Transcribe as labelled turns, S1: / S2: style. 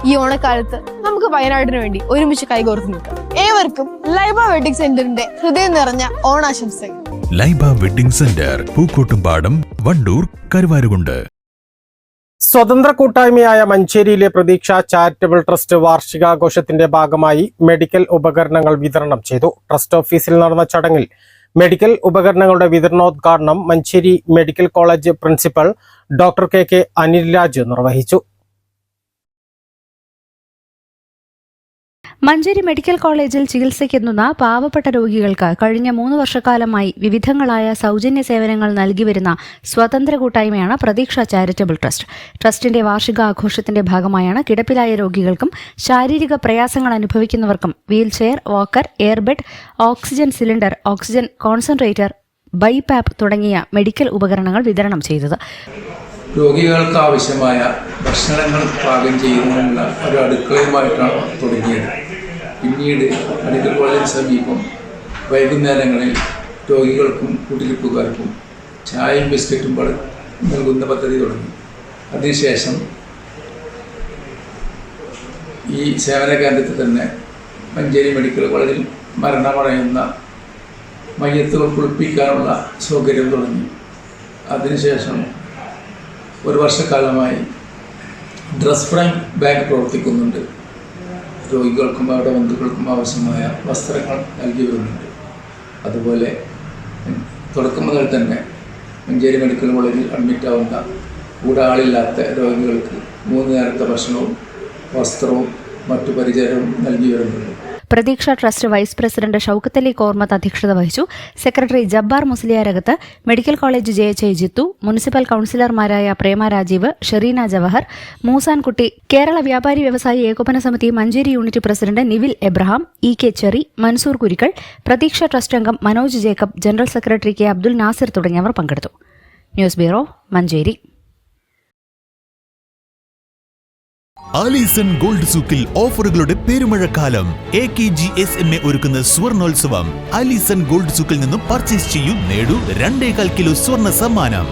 S1: ഈ ഓണക്കാലത്ത് നമുക്ക് വയനാടിന് വേണ്ടി ഒരുമിച്ച് കൈകോർത്ത് നിൽക്കാം. ഏവർക്കും ലൈബ വെഡിങ് സെന്ററിന്റെ ഹൃദയം നിറഞ്ഞ ഓണാശംസകൾ.
S2: Laiba wedding centre, Pookkottumpadam, Wandoor, Karuvarakundu.
S3: സ്വതന്ത്ര കൂട്ടായ്മയായ മഞ്ചേരിയിലെ പ്രതീക്ഷ ചാരിറ്റബിൾ ട്രസ്റ്റ് വാർഷികാഘോഷത്തിന്റെ ഭാഗമായി മെഡിക്കൽ ഉപകരണങ്ങൾ വിതരണം ചെയ്തു. ട്രസ്റ്റ് ഓഫീസിൽ നടന്ന ചടങ്ങിൽ മെഡിക്കൽ ഉപകരണങ്ങളുടെ വിതരണോദ്ഘാടനം Manjeri medical college principal doctor K Anilraj നിർവഹിച്ചു.
S4: മഞ്ചേരി മെഡിക്കൽ കോളേജിൽ ചികിത്സയ്ക്കെത്തുന്ന പാവപ്പെട്ട രോഗികൾക്ക് കഴിഞ്ഞ 3 വർഷക്കാലമായി വിവിധങ്ങളായ സൗജന്യ സേവനങ്ങൾ നൽകിവരുന്ന സ്വതന്ത്ര കൂട്ടായ്മയാണ് പ്രതീക്ഷ ചാരിറ്റബിൾ ട്രസ്റ്റ്. ട്രസ്റ്റിന്റെ വാർഷികാഘോഷത്തിന്റെ ഭാഗമായാണ് കിടപ്പിലായ രോഗികൾക്കും ശാരീരിക പ്രയാസങ്ങൾ അനുഭവിക്കുന്നവർക്കും wheelchair, walker, airbed, oxygen cylinder, oxygen concentrator, BiPAP തുടങ്ങിയ മെഡിക്കൽ ഉപകരണങ്ങൾ വിതരണം ചെയ്തത്.
S5: രോഗികൾക്ക് ആവശ്യമായ ഭക്ഷണങ്ങൾ പാകം ചെയ്യുന്നതിനുള്ള ഒരു അടുക്കളയുമായിട്ടാണ് തുടങ്ങിയത്. പിന്നീട് മെഡിക്കൽ കോളേജിന് സമീപം വൈകുന്നേരങ്ങളിൽ രോഗികൾക്കും കുടിയിരിപ്പുകാർക്കും ചായയും ബിസ്ക്കറ്റും നൽകുന്ന പദ്ധതി തുടങ്ങി. അതിനുശേഷം ഈ സേവന കേന്ദ്രത്തിൽ തന്നെ മഞ്ചേരി മെഡിക്കൽ കോളേജിൽ മരണമടയുന്ന മയ്യത്തുകൾ കുളിപ്പിക്കാനുള്ള സൗകര്യം തുടങ്ങി. അതിനുശേഷം 1 വർഷക്കാലമായി ഡ്രസ് ഫ്രൈം ബാങ്ക് പ്രവർത്തിക്കുന്നുണ്ട്. രോഗികൾക്കും അവരുടെ ബന്ധുക്കൾക്കും ആവശ്യമായ വസ്ത്രങ്ങൾ നൽകി വരുന്നുണ്ട്. അതുപോലെ തുടക്കം മുതൽ തന്നെ മഞ്ചേരി മെഡിക്കൽ കോളേജിൽ അഡ്മിറ്റാവുന്ന കൂടെ ആളില്ലാത്ത രോഗികൾക്ക് 3 നേരത്തെ ഭക്ഷണവും വസ്ത്രവും മറ്റു പരിചരണവും നൽകി വരുന്നുണ്ട്.
S4: Pratheeksha trust vice president Shoukath Ali Kormath അധ്യക്ഷത വഹിച്ചു. Secretary Jabbar Musliyarakath, medical college JH Jithu, municipal കൌൺസിലർമാരായ Prema Rajeev, Shereena Jawahar, Moosankutty, Kerala Vyapari Vyavasayi Ekopana Samithi Manjeri unit president Nivil Abraham, EK Cherry, Mansoor Kurikkal, Pratheeksha trust അംഗം Manoj Jacob, general secretary K Abdul Nasir തുടങ്ങിയവർ പങ്കെടുത്തു. News bureau, Manjeri.
S2: Alison gold സൂക്കിൽ ഓഫറുകളുടെ പെരുമഴക്കാലം. AKGSMA ഒരുക്കുന്ന സ്വർണോത്സവം. ആലീസൺ ഗോൾഡ് സൂക്കിൽ നിന്നും പർച്ചേസ് ചെയ്യൂ, നേടൂ 2.25 കിലോ സ്വർണ്ണ സമ്മാനം.